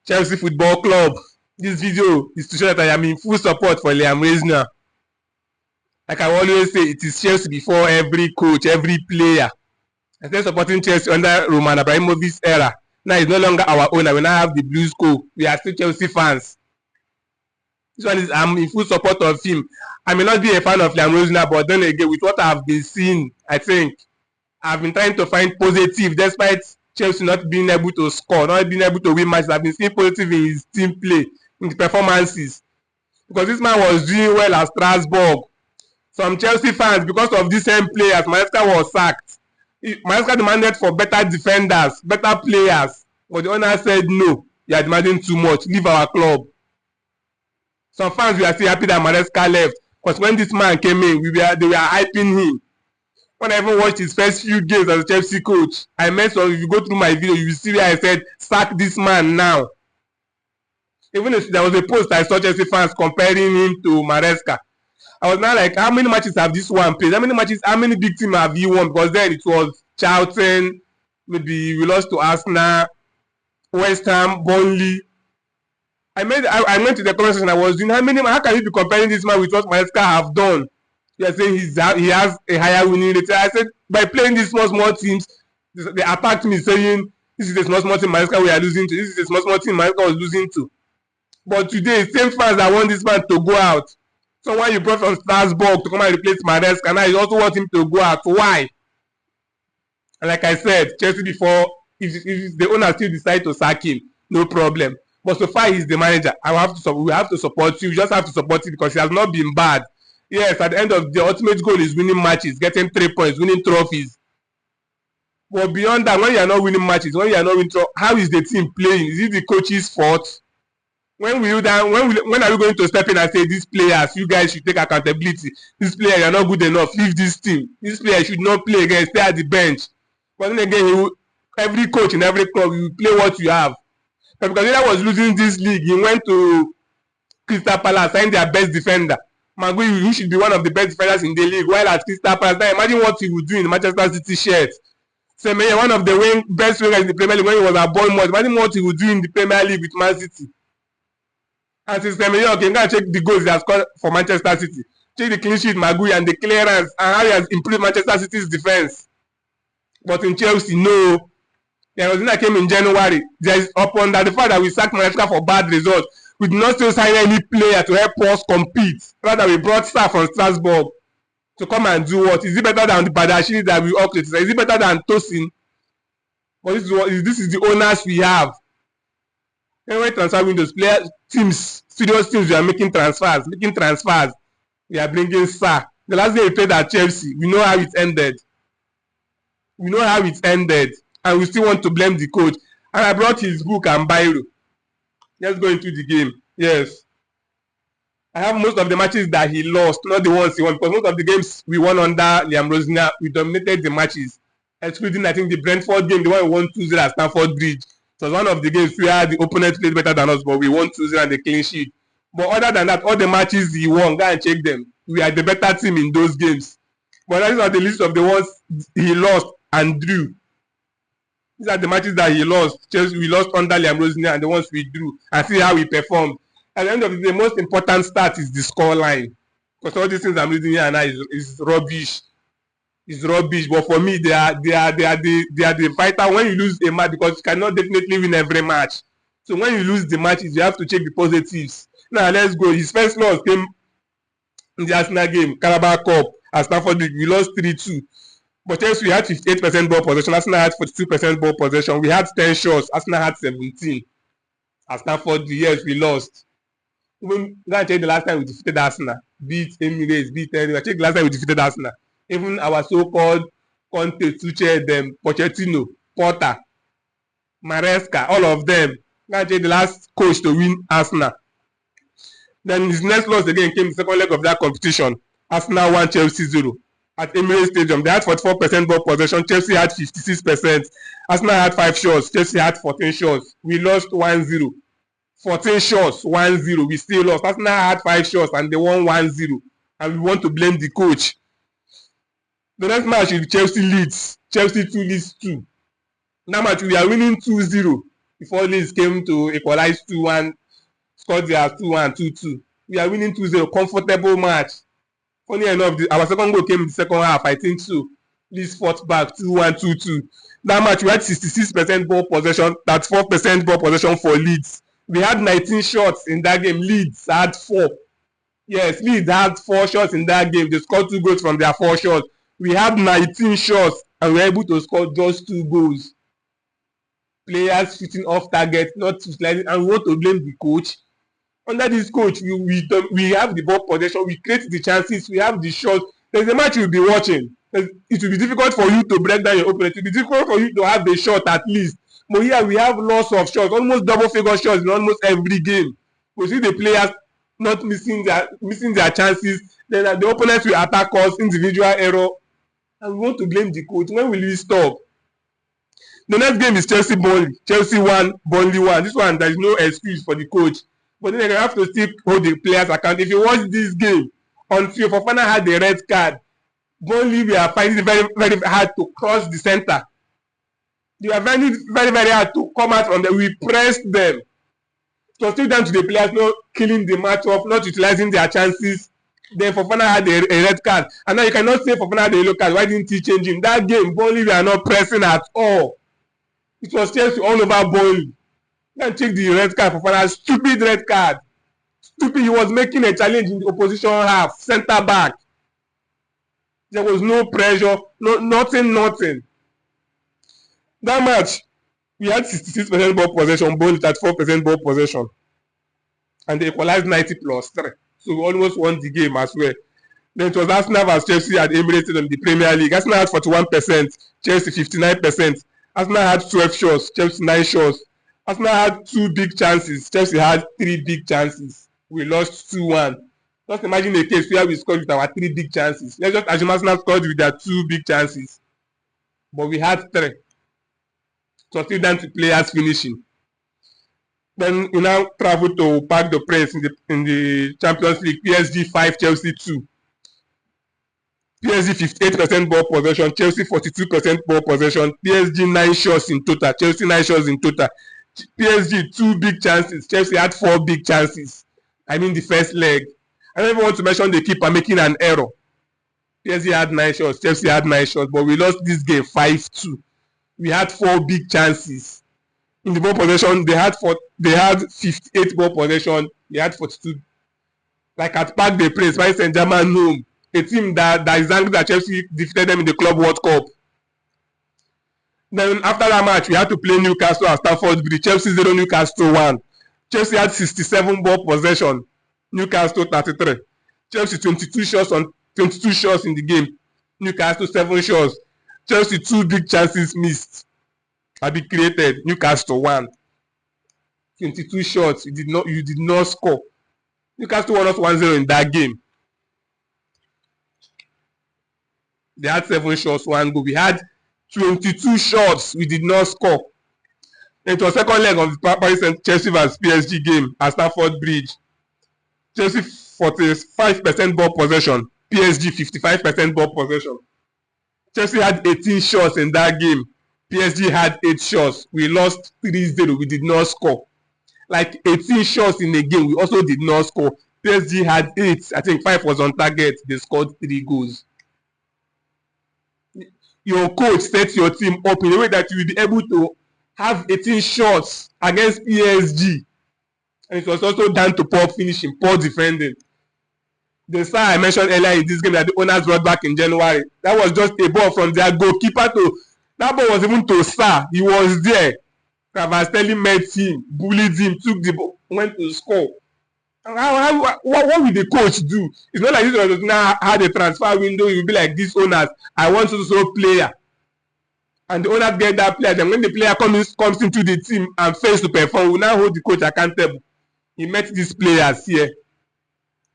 Chelsea Football Club. This video is to show that I am in full support for Rosenior. Like I always say, it is Chelsea before every coach, every player. I started supporting Chelsea under Roman Abramovich's era. Now it's no longer our own. We now have the Blues Co. We are still Chelsea fans. This one is I'm in full support of him. I may not be a fan of Rosenior, but then again, with what I've been seeing, I think I've been trying to find positive despite Chelsea not being able to score, not being able to win matches. I've been seeing positive in his team play, in the performances. Because this man was doing well at Strasbourg. Some Chelsea fans, because of these same players, Maresca was sacked. Maresca demanded for better defenders, better players. But the owner said, no, you are demanding too much. Leave our club. Some fans were still happy that Maresca left. Because when this man came in, they were hyping him. When I even watched his first few games as a Chelsea coach, I met some, if you go through my video, you will see where I said, sack this man now. Even if there was a post I saw Chelsea fans comparing him to Maresca. I was now like, how many matches have this one played? How many big teams have you won? Because then it was Charlton, maybe we lost to Arsenal, West Ham, Burnley. I went to the comment section, I was doing, how can you be comparing this man with what Maresca have done? You are saying he has a higher winning rate. I said, by playing these small teams, they attacked me saying, this is a small team Maresca we are losing to. This is a small team Maresca was losing to. But today, same fans that want this man to go out. Someone you brought from Strasbourg to come and replace Maresca, now you also want him to go out. Why? And like I said, Chelsea before, if the owner still decide to sack him, no problem. But so far he's the manager. We have to support you. We just have to support him because he has not been bad. Yes, at the end of the ultimate goal is winning matches, getting 3 points, winning trophies. But beyond that, when you are not winning matches, when you are not winning trophies, how is the team playing? Is it the coach's fault? When are we going to step in and say, these players, you guys should take accountability. This player, you are not good enough. Leave this team. This player should not play again. Stay at the bench. But then again, every coach in every club, you play what you have. But because Villa was losing this league, he went to Crystal Palace, signed their best defender. Maguire, who should be one of the best defenders in the league, while at Crystal Palace. Now imagine what he would do in the Manchester City shirt. Semenyo, one of the best wingers in the Premier League when he was at Bournemouth. Imagine what he would do in the Premier League with Man City. And since Semenyo, okay, you can check the goals he has scored for Manchester City. Check the clean sheet, Maguire, and the clearance, and how he has improved Manchester City's defense. But in Chelsea, no. There was that came in January. There is upon that the fact that we sacked Maresca for bad results. We did not still sign any player to help us compete. Rather, we brought staff from Strasbourg to come and do what? Is it better than the Badashini that we all criticize? Is it better than Tosin? But this is the owners we have. Anyway, transfer windows, teams, serious teams, we are making transfers. We are bringing Sa. The last day we played at Chelsea, we know how it ended. And we still want to blame the coach. And I brought his book and Biro. Let's go into the game. Yes. I have most of the matches that he lost, not the ones he won. Because most of the games we won under Rosenior, we dominated the matches. Excluding, I think, the Brentford game, the one we won 2-0 at Stamford Bridge. So it was one of the games where the opponent played better than us, but we won 2-0 and the clean sheet. But other than that, all the matches he won, go and check them. We are the better team in those games. But that is not the list of the ones he lost and drew. These are the matches that he lost. We lost under Rosenior and the ones we drew. And see how we performed. At the end of the day, the most important stat is the score line. Because all these things I'm reading here now is rubbish. It's rubbish. But for me, they are the vital. When you lose a match, because you cannot definitely win every match. So when you lose the matches, you have to check the positives. Now let's go. His first loss came in the Arsenal game, Carabao Cup at Stamford Bridge. We lost 3-2. But Chelsea, we had 58% ball possession. Arsenal had 42% ball possession. We had 10 shots. Arsenal had 17. At Stamford, yes, we lost. Even check the last time we defeated Arsenal. Beat Emirates, beat anywhere. Check the last time we defeated Arsenal. Even our so-called Conte, Tuchel, Pochettino, Porter, Maresca, all of them. Check the last coach to win Arsenal. Then his next loss again came the second leg of that competition. Arsenal 1, Chelsea 0. At Emirates Stadium, they had 44% ball possession. Chelsea had 56%. Arsenal had 5 shots. Chelsea had 14 shots. We lost 1-0. 14 shots, 1-0. We still lost. Arsenal had 5 shots and they won 1-0. And we want to blame the coach. The next match is Chelsea Leeds. Chelsea 2 Leeds 2. That match we are winning 2-0. before Leeds came to equalize 2-1, scored their 2-1, 2-2. We are winning 2-0, comfortable match. Funny enough, our second goal came in the second half, I think so. Leeds fought back 2-1, 2-2. That match, we had 66% ball possession, 34% ball possession for Leeds. We had 19 shots in that game. Leeds had 4. Yes, Leeds had 4 shots in that game. They scored 2 goals from their 4 shots. We had 19 shots and we were able to score just 2 goals. Players shooting off target, not utilizing, and we want to blame the coach. Under this coach, we have the ball possession, we create the chances, we have the shots. There's a match you'll be watching. It will be difficult for you to break down your opponent. It will be difficult for you to have the shot at least. But here we have lots of shots, almost double figure shots in almost every game. We see the players not missing their chances. Then the opponents will attack us, individual error, and we want to blame the coach. When will we stop? The next game is Chelsea-Burnley. Chelsea 1, Burnley 1. This one, there is no excuse for the coach. But then you have to still hold the players account. If you watch this game, until Fofana had the red card, Burnley we are finding it very, very hard to cross the center. They are finding it very, very hard to come out from there. We pressed them. So still down to the players not killing the match off, not utilizing their chances. Then Fofana had a red card. And now you cannot say Fofana had a yellow card. Why didn't he change him? That game, Burnley we are not pressing at all. It was Chelsea all over Burnley. Then take the red card for Fofana. Stupid red card. Stupid. He was making a challenge in the opposition half. Centre back. There was no pressure. Nothing. That match, we had 66% ball possession. Burnley 34% ball possession. And they equalized 90 plus 3. So we almost won the game as well. Then it was Arsenal vs Chelsea at Emirates in the Premier League. Arsenal had 41%. Chelsea 59%. Arsenal had 12 shots. Chelsea 9 shots. Arsenal had 2 big chances. Chelsea had 3 big chances. We lost 2-1. Just imagine a case where we scored with our 3 big chances. Let's just assume Arsenal scored with their 2 big chances. But we had 3. So still down to players finishing. Then we now travel to Parc des Princes in the Champions League. PSG 5, Chelsea 2. PSG 58% ball possession, Chelsea 42% ball possession, PSG 9 shots in total, Chelsea 9 shots in total. PSG 2 big chances, Chelsea had 4 big chances. I mean the first leg. I don't even want to mention the keeper making an error. PSG had 9 shots, Chelsea had 9 shots, but we lost this game 5-2. We had 4 big chances. In the ball possession, they had 58 ball possession, they had 42. Like at Parc des Princes, Paris Saint-Germain home. A team that is angry that Chelsea defeated them in the Club World Cup. Then after that match, we had to play Newcastle at Stamford Bridge. Chelsea 0, Newcastle 1. Chelsea had 67 ball possession. Newcastle 33. Chelsea 22 shots in the game. Newcastle 7 shots. Chelsea 2 big chances missed. Had been created. Newcastle 1. 22 shots. You did not score. Newcastle won us 1-0 in that game. They had 7 shots, 1 goal. We had 22 shots. We did not score. It was second leg of the Paris Chelsea vs PSG game at Stamford Bridge. Chelsea 45% ball possession. PSG 55% ball possession. Chelsea had 18 shots in that game. PSG had 8 shots. We lost 3-0. We did not score. Like 18 shots in a game, we also did not score. PSG had 8. I think 5 was on target. They scored 3 goals. Your coach sets your team up in a way that you will be able to have 18 shots against PSG. And it was also down to poor finishing, poor defending. The star I mentioned earlier in this game that the owners brought back in January, that was just a ball from their goalkeeper to, that ball was even to Sarr. He was there. Cavastelli met him, bullied him, took the ball, went to score. What will the coach do? It's not like this was now had a transfer window. It will be like this owners. I want to so player, and the owners get that player. Then when the player comes into the team and fails to perform, we now hold the coach accountable. He met these players here.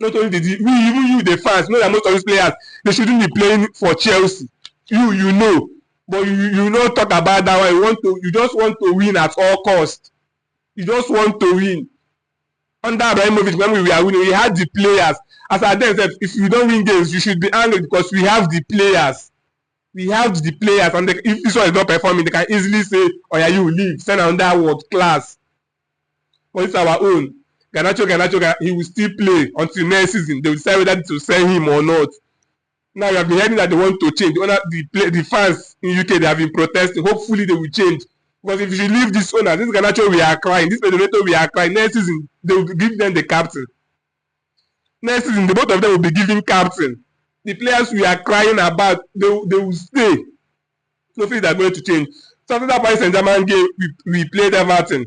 Not only did even you, the fans, know that most of these players they shouldn't be playing for Chelsea. You know, but you not talk about that one. You just want to win at all costs. You just want to win. Under Abramovich, when we were winning, we had the players. As I then said, if you don't win games, you should be angry because we have the players. We have the players, and if this one is not performing, they can easily say, "Oh yeah, you leave, send another world class." But it's our own. Garnacho, he will still play until next season. They will decide whether to sell him or not. Now you have been hearing that they want to change. The fans in UK, they have been protesting. Hopefully they will change. Because if you leave this owner, this Garnacho, we are crying. This Pedroneto, we are crying. Next season, they will give them the captain. Next season, the both of them will be giving captain. The players we are crying about, they will stay. Hopefully they are going to change. So after that Paris Saint-Germain game, we played Everton.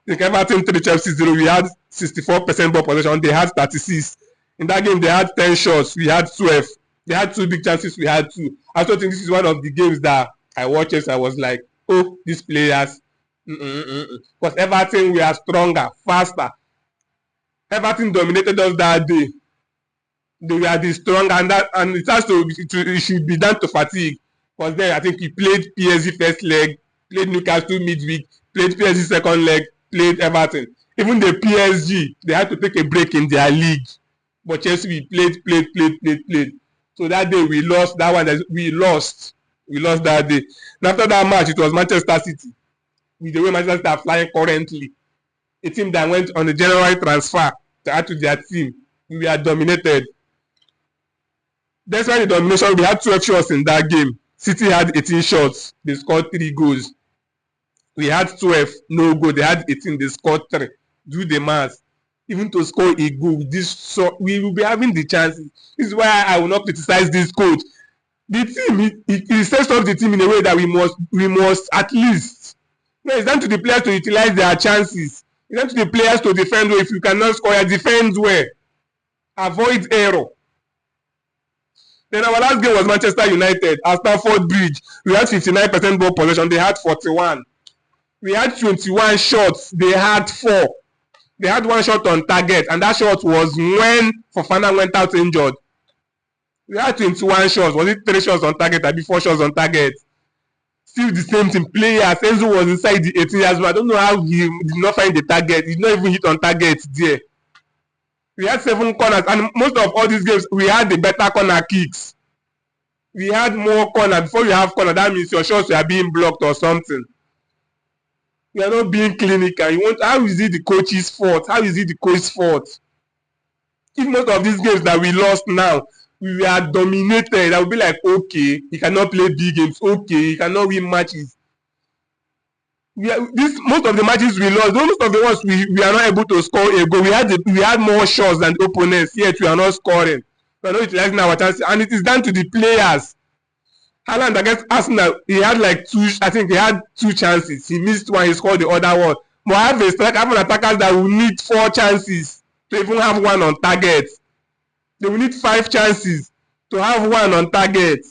In Everton 3 Chelsea 0, we had 64% ball possession. They had 36. In that game, they had 10 shots. We had 12. They had 2 big chances. We had 2. I also think this is one of the games that I watched. So I was like, oh, these players. Because Everton, we are stronger, faster. Everton dominated us that day. They were the strong, and it should be down to fatigue. Because then I think we played PSG first leg, played Newcastle midweek, played PSG second leg, played Everton. Even the PSG, they had to take a break in their league. But Chelsea, we played. So that day we lost. That one, we lost. We lost that day. And after that match, it was Manchester City. With the way Manchester City are flying currently. A team that went on a January transfer to add to their team. We are dominated. Despite the domination, we had 12 shots in that game. City had 18 shots. They scored 3 goals. We had 12, no goal. They had 18, they scored 3. Do the math. Even to score a goal with this, so we will be having the chances. This is why I will not criticize this coach. The team, he sets up the team in a way that we must at least. No, it's down to the players to utilize their chances. It's down to the players to defend well. If you cannot score, defend well. Avoid error. Then our last game was Manchester United at Stamford Bridge. We had 59% ball possession. They had 41. We had 21 shots. They had 4. They had 1 shot on target, and that shot was when Fofana went out injured. We had 21 shots. Was it 3 shots on target or 4 shots on target? Still the same thing. Players. Enzo was inside the 18 years old. I don't know how he did not find the target. He did not even hit on target there. We had 7 corners, and most of all these games, we had the better corner kicks. We had more corner. Before you have corner, that means your shots are being blocked or something. We are not being clinical. How is it the coach's fault? How is it the coach's fault? If most of these games that we lost now, we are dominated, I will be like, okay, he cannot play big games. Okay, he cannot win matches. Most of the matches we lost, most of the ones we are not able to score a goal. We had more shots than the opponents, yet we are not scoring. We are not utilizing our chances, and it is down to the players. Haaland against Arsenal, he had like 2. I think he had 2 chances. He missed 1. He scored the other one. But I have a striker, I have an attackers that will need 4 chances to even have 1 on target. They will need 5 chances to have 1 on target.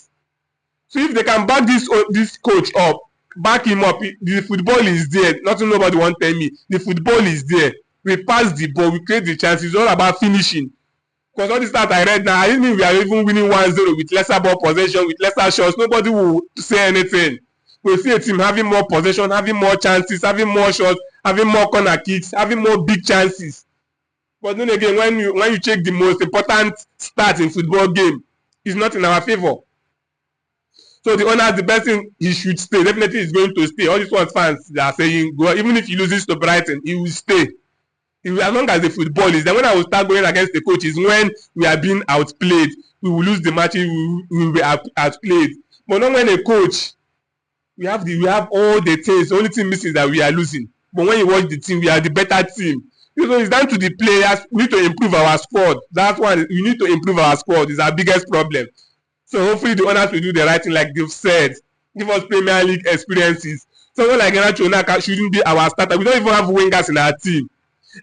So if they can back this coach up, back him up, the football is there. Nothing nobody won't tell me. The football is there. We pass the ball, we create the chances. It's all about finishing. Because all the stats I read now, I didn't think we are even winning 1-0 with lesser ball possession, with lesser shots. Nobody will say anything. We'll see a team having more possession, having more chances, having more shots, having more corner kicks, having more big chances. But then again, when you check the most important stats in football game, it's not in our favor. So the owner, the best thing, he should stay. Definitely he's going to stay. All these ones fans, they are saying, go, even if he loses to Brighton, he will stay. As long as the football is, then when I will start going against the coach is when we are being outplayed. We will lose the matches, we will be outplayed. But not when a coach, we have all the things. The only thing missing is that we are losing. But when you watch the team, we are the better team. So it's down to the players. We need to improve our squad. That's one. We need to improve our squad. It's our biggest problem. So hopefully the owners will do the right thing, like they've said. Give us Premier League experiences. Someone like Garnacho Naka shouldn't be our starter. We don't even have wingers in our team.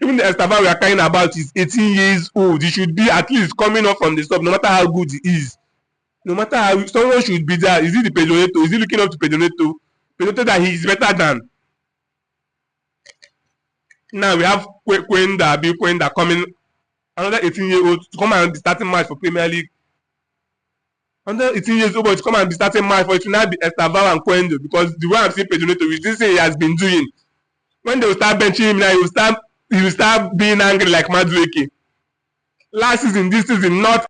Even the Estava we are crying about is 18 years old. He should be at least coming up from the top, no matter how good he is. No matter how, someone should be there. Is he the Pedroneto? Is he looking up to Pedroneto? Pedroneto that he is better than. Now we have Quenda coming, another 18-year-old to come and be starting match for Premier League. Another 18 years old to come and be starting match for it will now be Estava and Quendo, because the way I'm seeing Pedroneto, which this thing he has been doing, when they will start benching him now, he will start being angry like Madueke. Last season, this season, not